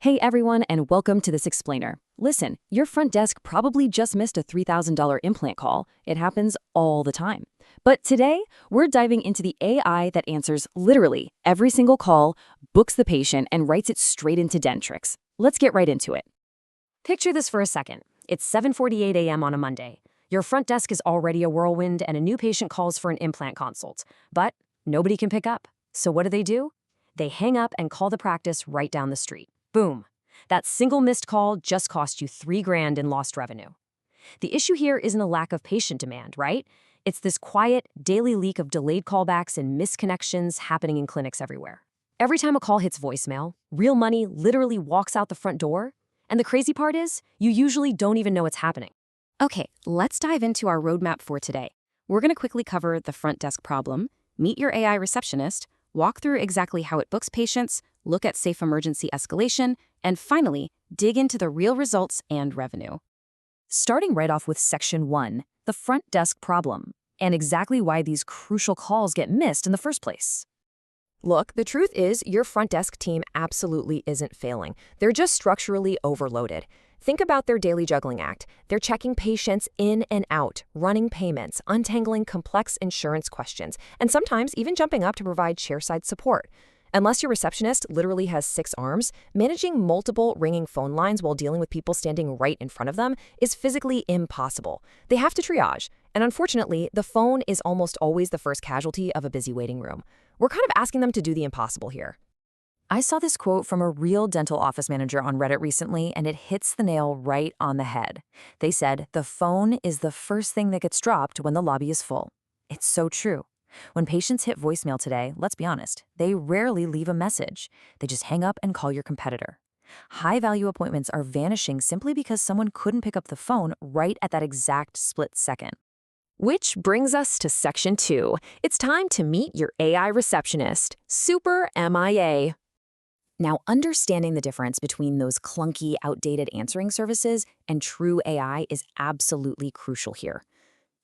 Hey everyone, and welcome to this explainer. Listen, your front desk probably just missed a $3,000 implant call. It happens all the time. But today, we're diving into the AI that answers literally every single call, books the patient, and writes it straight into Dentrix. Let's get right into it. Picture this for a second. It's 7:48 a.m. on a Monday. Your front desk is already a whirlwind and a new patient calls for an implant consult. But nobody can pick up. So what do? They hang up and call the practice right down the street. Boom. That single missed call just cost you $3,000 in lost revenue. The issue here isn't a lack of patient demand, right? It's this quiet, daily leak of delayed callbacks and misconnections happening in clinics everywhere. Every time a call hits voicemail, real money literally walks out the front door. And the crazy part is, you usually don't even know it's happening. Okay, let's dive into our roadmap for today. We're going to quickly cover the front desk problem, meet your AI receptionist, walk through exactly how it books patients, look at safe emergency escalation, and finally, dig into the real results and revenue. Starting right off with Section 1, the front desk problem, and exactly why these crucial calls get missed in the first place. Look, the truth is, your front desk team absolutely isn't failing. They're just structurally overloaded. Think about their daily juggling act. They're checking patients in and out, running payments, untangling complex insurance questions, and sometimes even jumping up to provide chairside support. Unless your receptionist literally has 6 arms, managing multiple ringing phone lines while dealing with people standing right in front of them is physically impossible. They have to triage, and unfortunately, the phone is almost always the first casualty of a busy waiting room. We're kind of asking them to do the impossible here. I saw this quote from a real dental office manager on Reddit recently, and it hits the nail right on the head. They said, the phone is the first thing that gets dropped when the lobby is full. It's so true. When patients hit voicemail today, let's be honest, they rarely leave a message. They just hang up and call your competitor. High-value appointments are vanishing simply because someone couldn't pick up the phone right at that exact split second. Which brings us to Section 2. It's time to meet your AI receptionist. Super MIA. Now, understanding the difference between those clunky, outdated answering services and true AI is absolutely crucial here.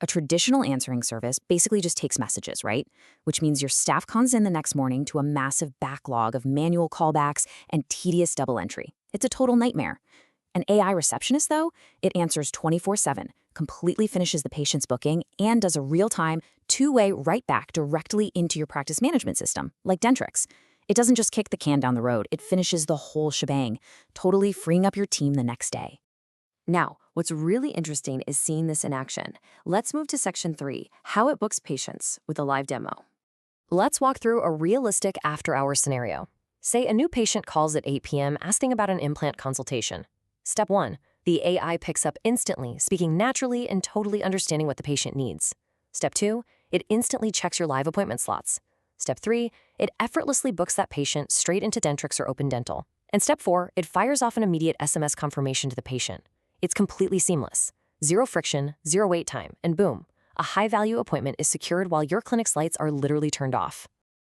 A traditional answering service basically just takes messages, right? Which means your staff comes in the next morning to a massive backlog of manual callbacks and tedious double entry. It's a total nightmare. An AI receptionist, though, it answers 24/7, completely finishes the patient's booking, and does a real-time, two-way right back directly into your practice management system, like Dentrix. It doesn't just kick the can down the road, it finishes the whole shebang, totally freeing up your team the next day. Now, what's really interesting is seeing this in action. Let's move to Section 3, how it books patients, with a live demo. Let's walk through a realistic after-hours scenario. Say a new patient calls at 8 p.m. asking about an implant consultation. Step 1, the AI picks up instantly, speaking naturally and totally understanding what the patient needs. Step 2, it instantly checks your live appointment slots. Step 3, it effortlessly books that patient straight into Dentrix or Open Dental. And Step 4, it fires off an immediate SMS confirmation to the patient. It's completely seamless. Zero friction, zero wait time, and boom, a high-value appointment is secured while your clinic's lights are literally turned off.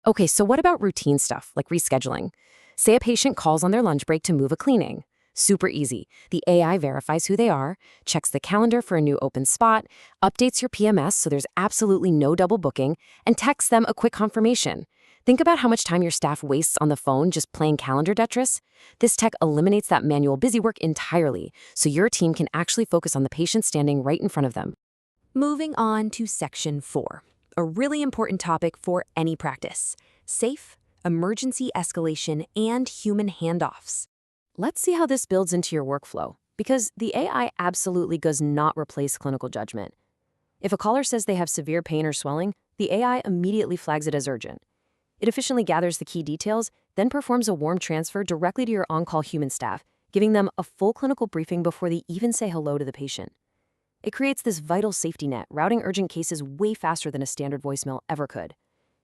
Okay, so what about routine stuff, like rescheduling? Say a patient calls on their lunch break to move a cleaning. Super easy. The AI verifies who they are, checks the calendar for a new open spot, updates your PMS so there's absolutely no double booking, and texts them a quick confirmation. Think about how much time your staff wastes on the phone just playing calendar Tetris. This tech eliminates that manual busywork entirely, so your team can actually focus on the patient standing right in front of them. Moving on to Section 4, a really important topic for any practice: safe, emergency escalation, and human handoffs. Let's see how this builds into your workflow, because the AI absolutely does not replace clinical judgment. If a caller says they have severe pain or swelling, the AI immediately flags it as urgent. It efficiently gathers the key details, then performs a warm transfer directly to your on-call human staff, giving them a full clinical briefing before they even say hello to the patient. It creates this vital safety net, routing urgent cases way faster than a standard voicemail ever could.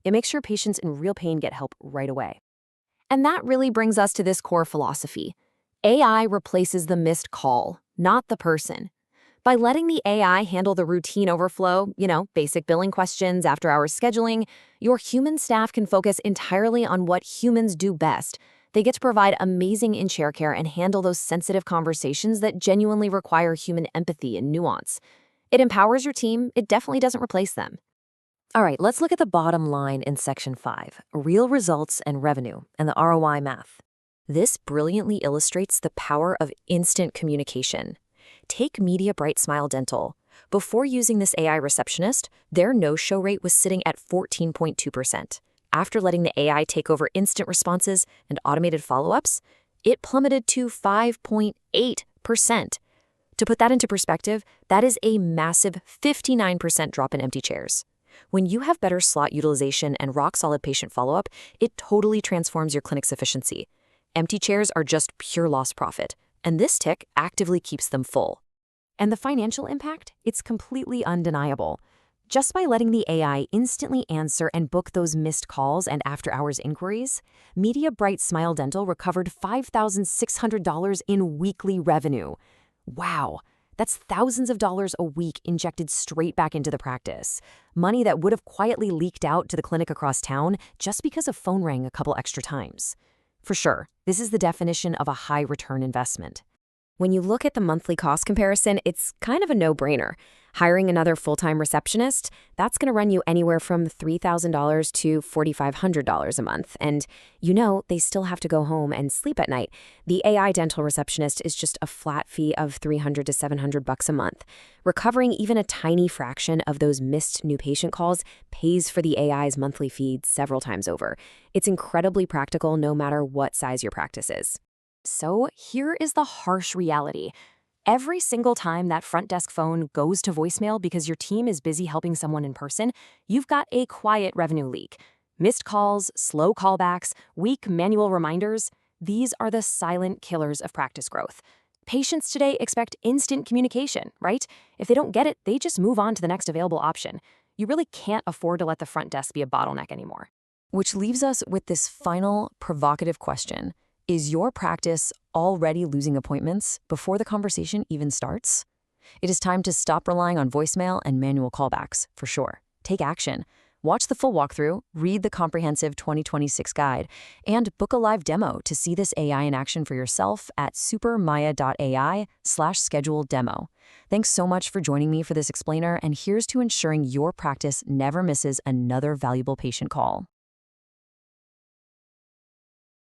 It makes sure patients in real pain get help right away. And that really brings us to this core philosophy. AI replaces the missed call, not the person. By letting the AI handle the routine overflow, basic billing questions, after-hours scheduling, your human staff can focus entirely on what humans do best. They get to provide amazing in-chair care and handle those sensitive conversations that genuinely require human empathy and nuance. It empowers your team, it definitely doesn't replace them. All right, let's look at the bottom line in Section 5, real results and revenue, and the ROI math. This brilliantly illustrates the power of instant communication. Take Media Bright Smile Dental. Before using this AI receptionist, their no-show rate was sitting at 14.2%. After letting the AI take over instant responses and automated follow-ups, it plummeted to 5.8%. To put that into perspective, that is a massive 59% drop in empty chairs. When you have better slot utilization and rock-solid patient follow-up, it totally transforms your clinic's efficiency. Empty chairs are just pure lost profit, and this tech actively keeps them full. And the financial impact? It's completely undeniable. Just by letting the AI instantly answer and book those missed calls and after-hours inquiries, Media Bright Smile Dental recovered $5,600 in weekly revenue. Wow, that's thousands of dollars a week injected straight back into the practice. Money that would have quietly leaked out to the clinic across town just because a phone rang a couple extra times. For sure, this is the definition of a high-return investment. When you look at the monthly cost comparison, it's kind of a no-brainer. Hiring another full-time receptionist, that's going to run you anywhere from $3,000 to $4,500 a month. And they still have to go home and sleep at night. The AI dental receptionist is just a flat fee of $300 to $700 a month. Recovering even a tiny fraction of those missed new patient calls pays for the AI's monthly fee several times over. It's incredibly practical no matter what size your practice is. So here is the harsh reality. Every single time that front desk phone goes to voicemail because your team is busy helping someone in person, you've got a quiet revenue leak. Missed calls, slow callbacks, weak manual reminders, these are the silent killers of practice growth. Patients today expect instant communication, right? If they don't get it, they just move on to the next available option. You really can't afford to let the front desk be a bottleneck anymore. Which leaves us with this final provocative question. Is your practice already losing appointments before the conversation even starts? It is time to stop relying on voicemail and manual callbacks, for sure. Take action. Watch the full walkthrough, read the comprehensive 2026 guide, and book a live demo to see this AI in action for yourself at supermaya.ai/schedule demo. Thanks so much for joining me for this explainer, and here's to ensuring your practice never misses another valuable patient call.